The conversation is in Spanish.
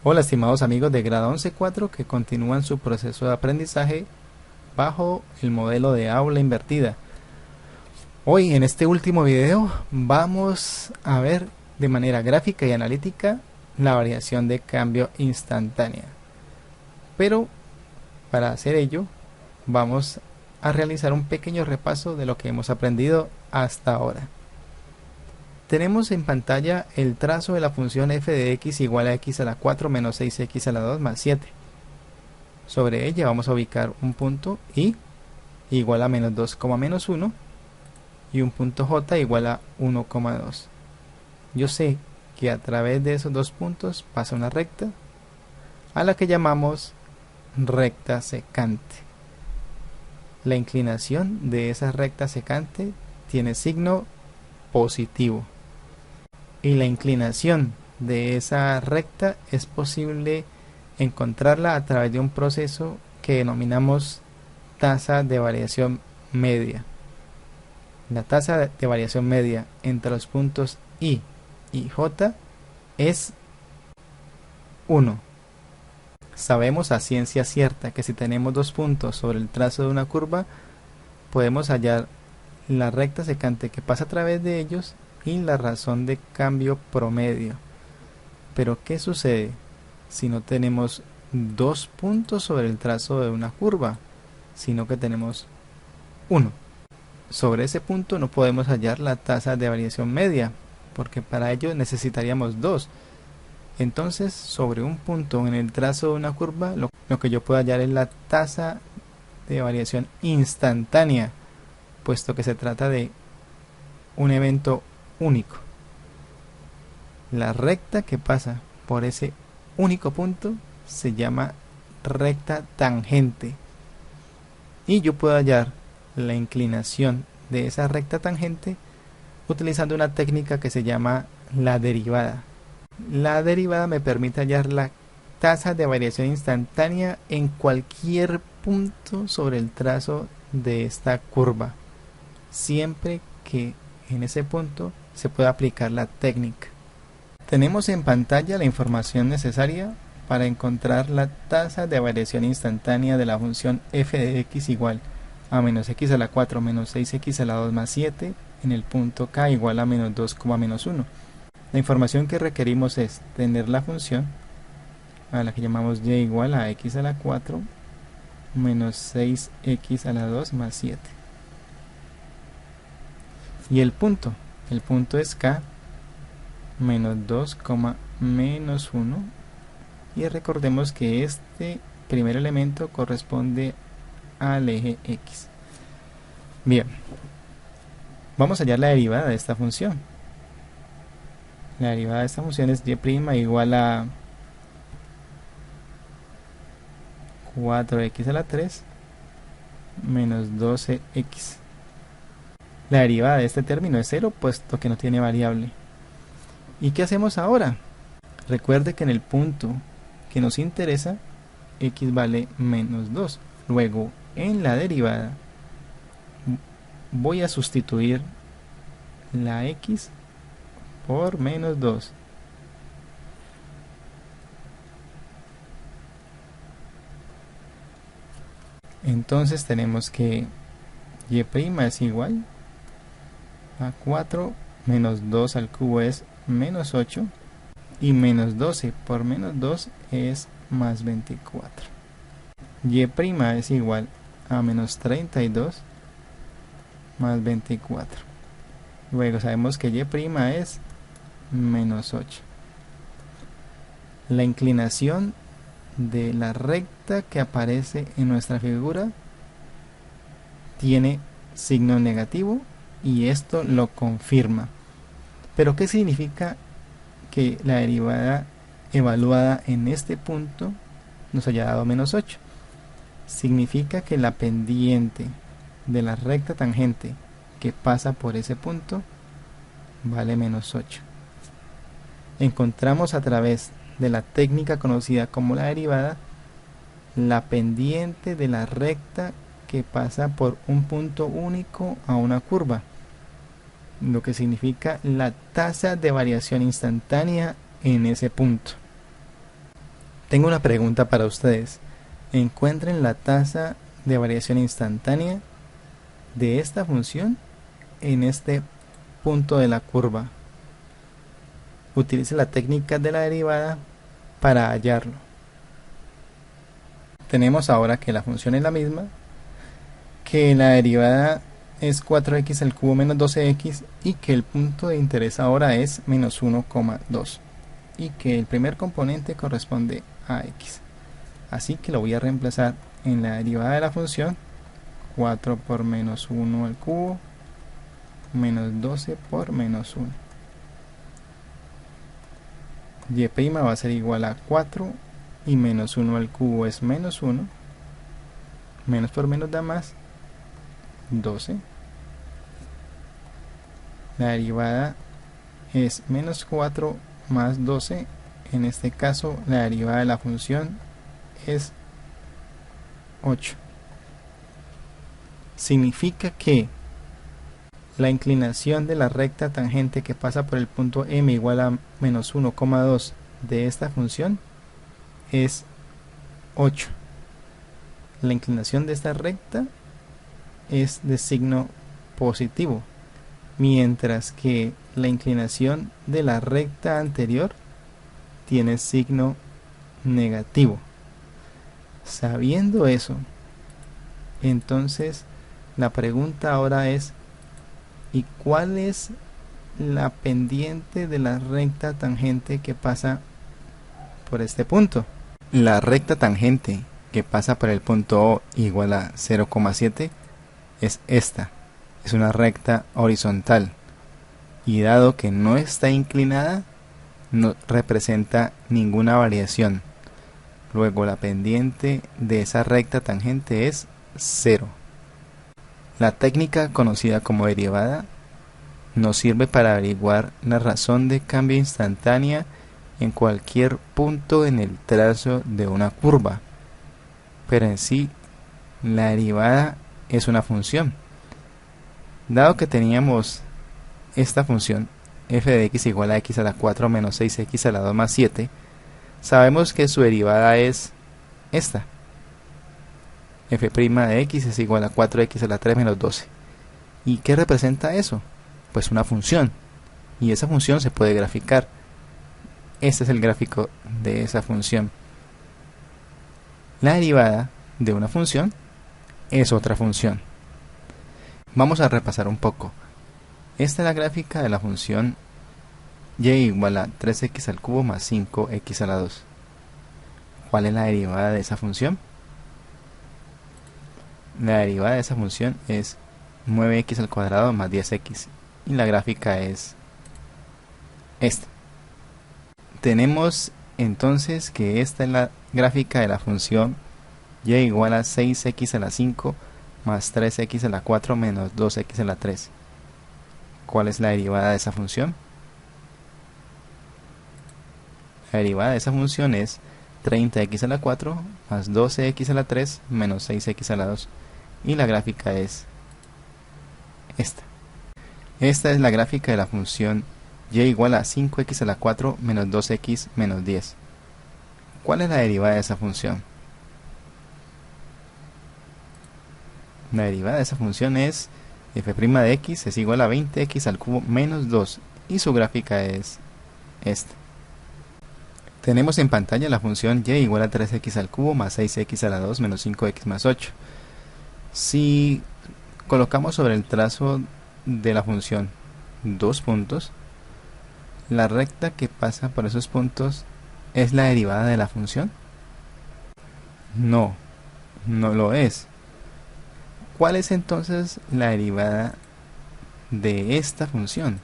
Hola estimados amigos de grado 11.4 que continúan su proceso de aprendizaje bajo el modelo de aula invertida. Hoy en este último video vamos a ver de manera gráfica y analítica la variación de cambio instantánea. Pero para hacer ello vamos a realizar un pequeño repaso de lo que hemos aprendido hasta ahora. Tenemos en pantalla el trazo de la función f de x igual a x a la 4 menos 6x a la 2 más 7. Sobre ella vamos a ubicar un punto y igual a menos 2, menos 1 y un punto j igual a 1,2. Yo sé que a través de esos dos puntos pasa una recta a la que llamamos recta secante. La inclinación de esa recta secante tiene signo positivo. Y la inclinación de esa recta es posible encontrarla a través de un proceso que denominamos tasa de variación media. La tasa de variación media entre los puntos I y J es 1. Sabemos a ciencia cierta que si tenemos dos puntos sobre el trazo de una curva, podemos hallar la recta secante que pasa a través de ellos y la razón de cambio promedio. Pero ¿qué sucede si no tenemos dos puntos sobre el trazo de una curva, sino que tenemos uno? Sobre ese punto no podemos hallar la tasa de variación media, porque para ello necesitaríamos dos. Entonces, sobre un punto en el trazo de una curva, lo que yo puedo hallar es la tasa de variación instantánea, puesto que se trata de un evento único. La recta que pasa por ese único punto se llama recta tangente. Y yo puedo hallar la inclinación de esa recta tangente utilizando una técnica que se llama la derivada. La derivada me permite hallar la tasa de variación instantánea en cualquier punto sobre el trazo de esta curva, siempre que en ese punto se pueda aplicar la técnica. Tenemos en pantalla la información necesaria para encontrar la tasa de variación instantánea de la función f de x igual a menos x a la 4 menos 6x a la 2 más 7 en el punto k igual a menos 2, menos 1. La información que requerimos es tener la función a la que llamamos y igual a x a la 4 menos 6x a la 2 más 7. Y el punto es k menos 2, menos 1. Y recordemos que este primer elemento corresponde al eje x. Bien, vamos a hallar la derivada de esta función. La derivada de esta función es y' igual a 4x a la 3 menos 12x. La derivada de este término es 0, puesto que no tiene variable. ¿Y qué hacemos ahora? Recuerde que en el punto que nos interesa, x vale menos 2. Luego, en la derivada, voy a sustituir la x por menos 2. Entonces tenemos que y' es igual a 4 menos 2 al cubo es menos 8 y menos 12 por menos 2 es más 24. Y' es igual a menos 32 más 24. Luego sabemos que y' es menos 8. La inclinación de la recta que aparece en nuestra figura tiene signo negativo y esto lo confirma. Pero ¿qué significa que la derivada evaluada en este punto nos haya dado menos 8? Significa que la pendiente de la recta tangente que pasa por ese punto vale menos 8. Encontramos a través de la técnica conocida como la derivada la pendiente de la recta que pasa por un punto único a una curva, lo que significa la tasa de variación instantánea en ese punto. Tengo una pregunta para ustedes. Encuentren la tasa de variación instantánea de esta función en este punto de la curva. Utilice la técnica de la derivada para hallarlo. Tenemos ahora que la función es la misma, que la derivada es 4x al cubo menos 12x y que el punto de interés ahora es menos 1,2 y que el primer componente corresponde a x. Así que lo voy a reemplazar en la derivada de la función. 4 por menos 1 al cubo menos 12 por menos 1. Y' va a ser igual a 4 y menos 1 al cubo es menos 1. Menos por menos da más 12. La derivada es menos 4 más 12. En este caso la derivada de la función es 8. Significa que la inclinación de la recta tangente que pasa por el punto M igual a menos 1,2 de esta función es 8. La inclinación de esta recta es de signo positivo, mientras que la inclinación de la recta anterior tiene signo negativo. Sabiendo eso, entonces la pregunta ahora es: ¿y cuál es la pendiente de la recta tangente que pasa por este punto? La recta tangente que pasa por el punto O igual a 0,7 es esta. Es una recta horizontal y dado que no está inclinada, no representa ninguna variación. Luego la pendiente de esa recta tangente es 0. La técnica conocida como derivada nos sirve para averiguar la razón de cambio instantánea en cualquier punto en el trazo de una curva, pero en sí la derivada es una función. Dado que teníamos esta función f de x igual a x a la 4 menos 6x a la 2 más 7, sabemos que su derivada es esta. F' de x es igual a 4x a la 3 menos 12. ¿Y qué representa eso? Pues una función. Y esa función se puede graficar. Este es el gráfico de esa función. La derivada de una función es otra función. Vamos a repasar un poco. Esta es la gráfica de la función y igual a 3x al cubo más 5x a la 2. ¿Cuál es la derivada de esa función? La derivada de esa función es 9x al cuadrado más 10x y la gráfica es esta. Tenemos entonces que esta es la gráfica de la función y igual a 6x a la 5 más 3x a la 4 menos 2x a la 3. ¿Cuál es la derivada de esa función? La derivada de esa función es 30x a la 4 más 12x a la 3 menos 6x a la 2 y la gráfica es esta. Esta es la gráfica de la función y igual a 5x a la 4 menos 2x menos 10. ¿Cuál es la derivada de esa función? La derivada de esa función es f' de x es igual a 20x al cubo menos 2 y su gráfica es esta. Tenemos en pantalla la función y igual a 3x al cubo más 6x a la 2 menos 5x más 8. Si colocamos sobre el trazo de la función dos puntos, la recta que pasa por esos puntos ¿es la derivada de la función? No, no lo es. ¿Cuál es entonces la derivada de esta función?